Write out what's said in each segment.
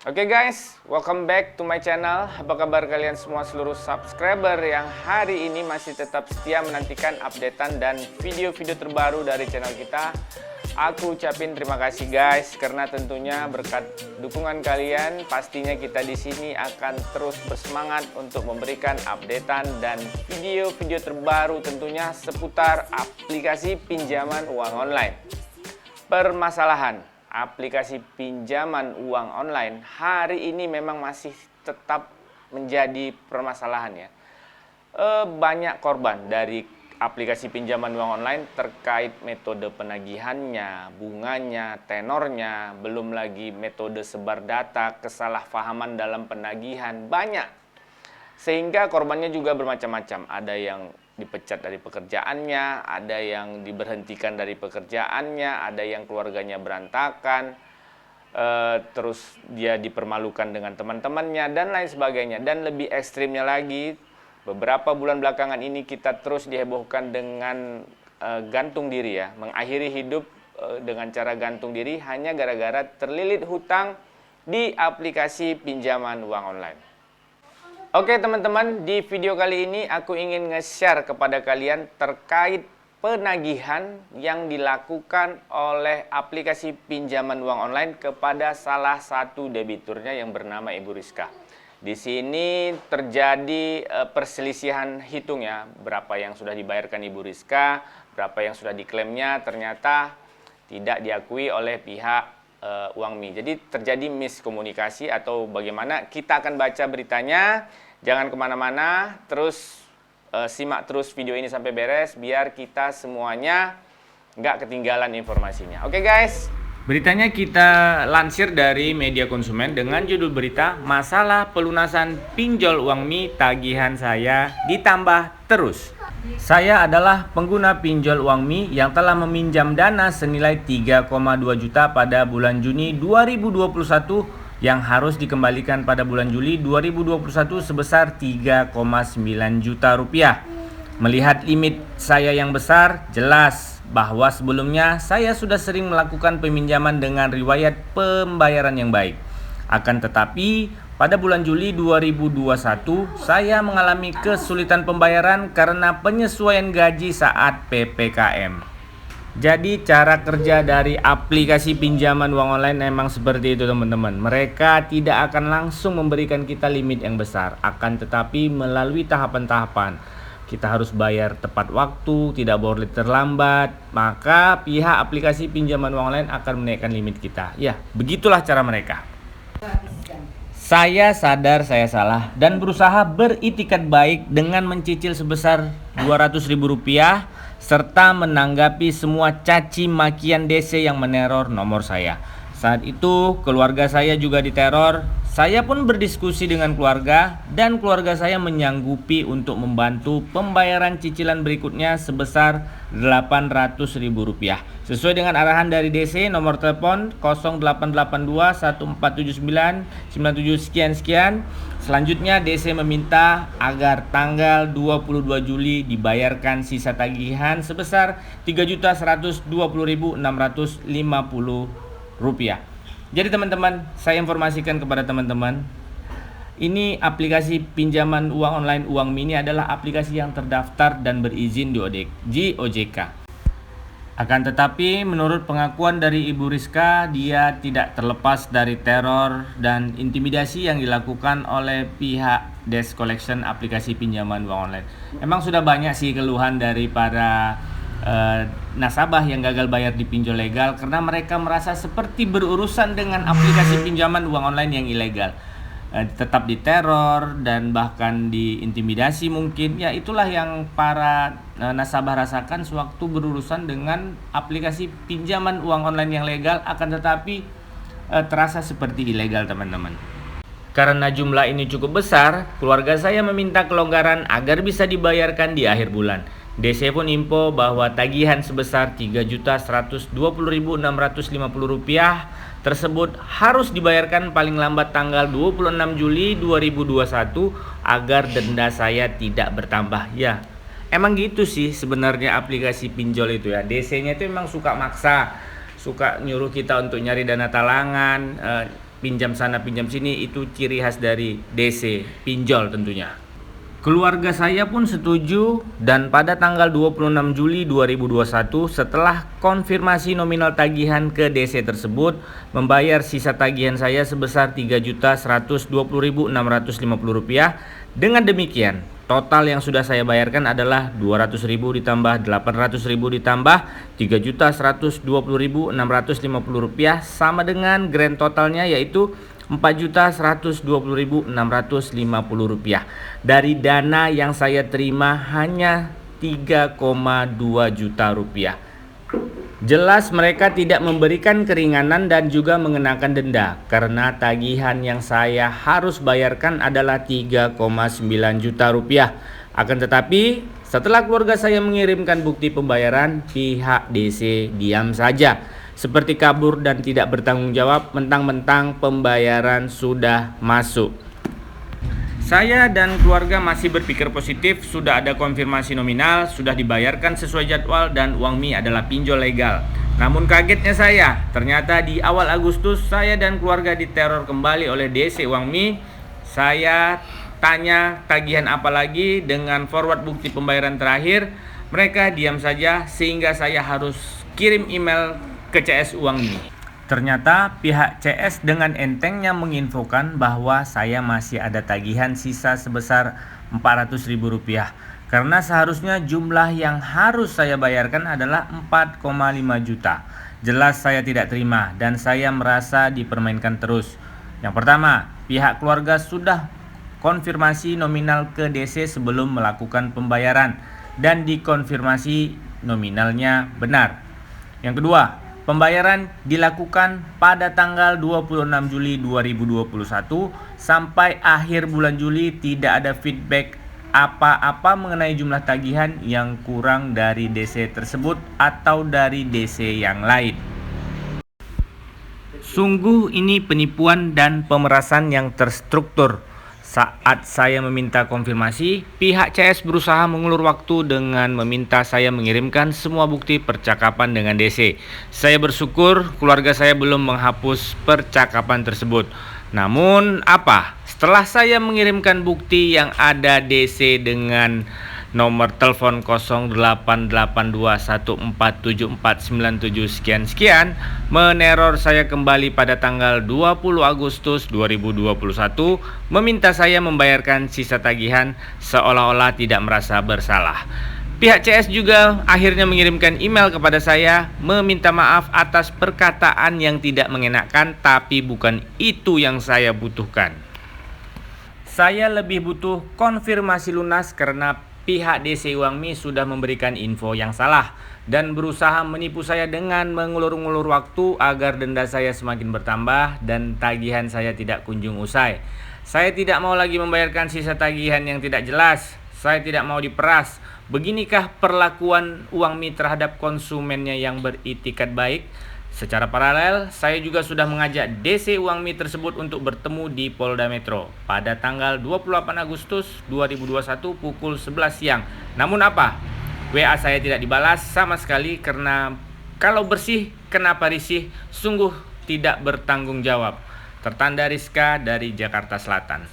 Oke guys, welcome back to my channel. Apa kabar kalian semua seluruh subscriber yang hari ini masih tetap setia menantikan updatean dan video-video terbaru dari channel kita. Aku ucapin terima kasih guys, karena tentunya berkat dukungan kalian pastinya kita di sini akan terus bersemangat untuk memberikan updatean dan video-video terbaru tentunya seputar aplikasi pinjaman uang online. Permasalahan aplikasi pinjaman uang online hari ini memang masih tetap menjadi permasalahan ya. Banyak korban dari aplikasi pinjaman uang online terkait metode penagihannya, bunganya, tenornya, belum lagi metode sebar data, kesalahpahaman dalam penagihan, banyak. Sehingga korbannya juga bermacam-macam, ada yang dipecat dari pekerjaannya, ada yang diberhentikan dari pekerjaannya, ada yang keluarganya berantakan, terus dia dipermalukan dengan teman-temannya dan lain sebagainya. Dan lebih ekstrimnya lagi, beberapa bulan belakangan ini kita terus dihebohkan dengan gantung diri ya, mengakhiri hidup dengan cara gantung diri hanya gara-gara terlilit hutang di aplikasi pinjaman uang online. Oke teman-teman, di video kali ini aku ingin nge-share kepada kalian terkait penagihan yang dilakukan oleh aplikasi pinjaman uang online kepada salah satu debiturnya yang bernama Ibu Rizka. Di sini terjadi perselisihan hitung ya, berapa yang sudah dibayarkan Ibu Rizka, berapa yang sudah diklaimnya ternyata tidak diakui oleh pihak Uangmi. Jadi terjadi miskomunikasi atau bagaimana, kita akan baca beritanya. Jangan kemana-mana, terus simak terus video ini sampai beres biar kita semuanya nggak ketinggalan informasinya. Oke guys, beritanya kita lansir dari media konsumen dengan judul berita masalah pelunasan pinjol Uangmi, tagihan saya ditambah terus. Saya adalah pengguna pinjol Uangmi yang telah meminjam dana senilai 3,2 juta pada bulan Juni 2021 yang harus dikembalikan pada bulan Juli 2021 sebesar 3,9 juta rupiah. Melihat limit saya yang besar, jelas bahwa sebelumnya saya sudah sering melakukan peminjaman dengan riwayat pembayaran yang baik. Akan tetapi, pada bulan Juli 2021, saya mengalami kesulitan pembayaran karena penyesuaian gaji saat PPKM. Jadi cara kerja dari aplikasi pinjaman uang online memang seperti itu teman-teman. Mereka tidak akan langsung memberikan kita limit yang besar, akan tetapi melalui tahapan-tahapan. Kita harus bayar tepat waktu, tidak boleh terlambat, maka pihak aplikasi pinjaman uang online akan menaikkan limit kita. Ya, begitulah cara mereka. Saya sadar saya salah dan berusaha beritikat baik dengan mencicil sebesar Rp200.000 serta menanggapi semua caci makian DC yang meneror nomor saya. Saat itu keluarga saya juga diteror. Saya pun berdiskusi dengan keluarga dan keluarga saya menyanggupi untuk membantu pembayaran cicilan berikutnya sebesar Rp800.000 sesuai dengan arahan dari DC nomor telepon 0882147997 sekian. Selanjutnya DC meminta agar tanggal 22 Juli dibayarkan sisa tagihan sebesar Rp3.120.650. Jadi teman-teman, saya informasikan kepada teman-teman, ini aplikasi pinjaman uang online Uangmi ini adalah aplikasi yang terdaftar dan berizin di OJK. Akan tetapi menurut pengakuan dari Ibu Rizka, dia tidak terlepas dari teror dan intimidasi yang dilakukan oleh pihak Desk Collection aplikasi pinjaman uang online. Emang sudah banyak sih keluhan dari para nasabah yang gagal bayar di pinjol legal karena mereka merasa seperti berurusan dengan aplikasi pinjaman uang online yang ilegal. Tetap diteror dan bahkan diintimidasi mungkin. Ya itulah yang para nasabah rasakan sewaktu berurusan dengan aplikasi pinjaman uang online yang legal, akan tetapi terasa seperti ilegal teman-teman. Karena jumlah ini cukup besar, keluarga saya meminta kelonggaran agar bisa dibayarkan di akhir bulan. DC pun info bahwa tagihan sebesar Rp3.120.650 tersebut harus dibayarkan paling lambat tanggal 26 Juli 2021 agar denda saya tidak bertambah. Ya, emang gitu sih sebenarnya aplikasi pinjol itu ya. DC-nya itu memang suka maksa, suka nyuruh kita untuk nyari dana talangan, pinjam sana pinjam sini itu ciri khas dari DC pinjol tentunya. Keluarga saya pun setuju dan pada tanggal 26 Juli 2021 setelah konfirmasi nominal tagihan ke DC tersebut membayar sisa tagihan saya sebesar Rp3.120.650. Dengan demikian, total yang sudah saya bayarkan adalah Rp200.000 ditambah Rp800.000 ditambah Rp3.120.650 sama dengan grand totalnya yaitu Rp4.120.650 dari dana yang saya terima hanya Rp3,2 juta. Jelas mereka tidak memberikan keringanan dan juga mengenakan denda karena tagihan yang saya harus bayarkan adalah Rp3,9 juta. Akan tetapi setelah keluarga saya mengirimkan bukti pembayaran, pihak DC diam saja seperti kabur dan tidak bertanggung jawab mentang-mentang pembayaran sudah masuk. Saya dan keluarga masih berpikir positif, sudah ada konfirmasi nominal, sudah dibayarkan sesuai jadwal dan uang Mi adalah pinjol legal. Namun kagetnya saya, ternyata di awal Agustus saya dan keluarga diteror kembali oleh DC Uang Mi. Saya tanya tagihan apa lagi dengan forward bukti pembayaran terakhir, mereka diam saja sehingga saya harus kirim email ke CS Uang Mi. Ternyata pihak CS dengan entengnya menginfokan bahwa saya masih ada tagihan sisa sebesar Rp400.000 karena seharusnya jumlah yang harus saya bayarkan adalah 4,5 juta. Jelas saya tidak terima dan saya merasa dipermainkan terus. Yang pertama, pihak keluarga sudah konfirmasi nominal ke DC sebelum melakukan pembayaran dan dikonfirmasi nominalnya benar. Yang kedua, pembayaran dilakukan pada tanggal 26 Juli 2021 sampai akhir bulan Juli tidak ada feedback apa-apa mengenai jumlah tagihan yang kurang dari DC tersebut atau dari DC yang lain. Sungguh ini penipuan dan pemerasan yang terstruktur. Saat saya meminta konfirmasi, pihak CS berusaha mengulur waktu dengan meminta saya mengirimkan semua bukti percakapan dengan DC. Saya bersyukur keluarga saya belum menghapus percakapan tersebut. Namun apa? Setelah saya mengirimkan bukti yang ada DC dengan nomor telepon 0882147497 sekian-sekian meneror saya kembali pada tanggal 20 Agustus 2021 meminta saya membayarkan sisa tagihan seolah-olah tidak merasa bersalah. Pihak CS juga akhirnya mengirimkan email kepada saya meminta maaf atas perkataan yang tidak mengenakan, tapi bukan itu yang saya butuhkan. Saya lebih butuh konfirmasi lunas karena pihak DC Uang Mi sudah memberikan info yang salah dan berusaha menipu saya dengan mengulur-ngulur waktu agar denda saya semakin bertambah dan tagihan saya tidak kunjung usai. Saya tidak mau lagi membayarkan sisa tagihan yang tidak jelas. Saya tidak mau diperas. Beginikah perlakuan Uang Mi terhadap konsumennya yang beritikat baik? Secara paralel, saya juga sudah mengajak DC Uang Mi tersebut untuk bertemu di Polda Metro pada tanggal 28 Agustus 2021 pukul 11 siang. Namun apa? WA saya tidak dibalas sama sekali karena kalau bersih kenapa risih, sungguh tidak bertanggung jawab. Tertanda Rizka dari Jakarta Selatan.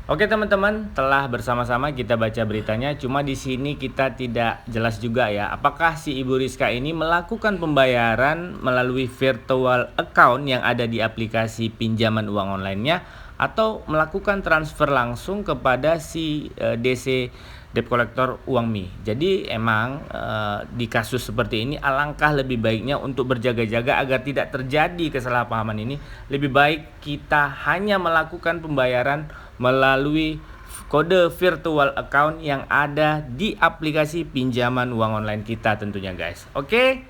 Oke teman-teman, telah bersama-sama kita baca beritanya. Cuma di sini kita tidak jelas juga ya, apakah si Ibu Rizka ini melakukan pembayaran melalui virtual account yang ada di aplikasi pinjaman uang online-nya atau melakukan transfer langsung kepada si DC debt collector Uang Mi. Jadi emang di kasus seperti ini alangkah lebih baiknya untuk berjaga-jaga agar tidak terjadi kesalahpahaman ini. Lebih baik kita hanya melakukan pembayaran melalui kode virtual account yang ada di aplikasi pinjaman uang online kita tentunya guys. Oke?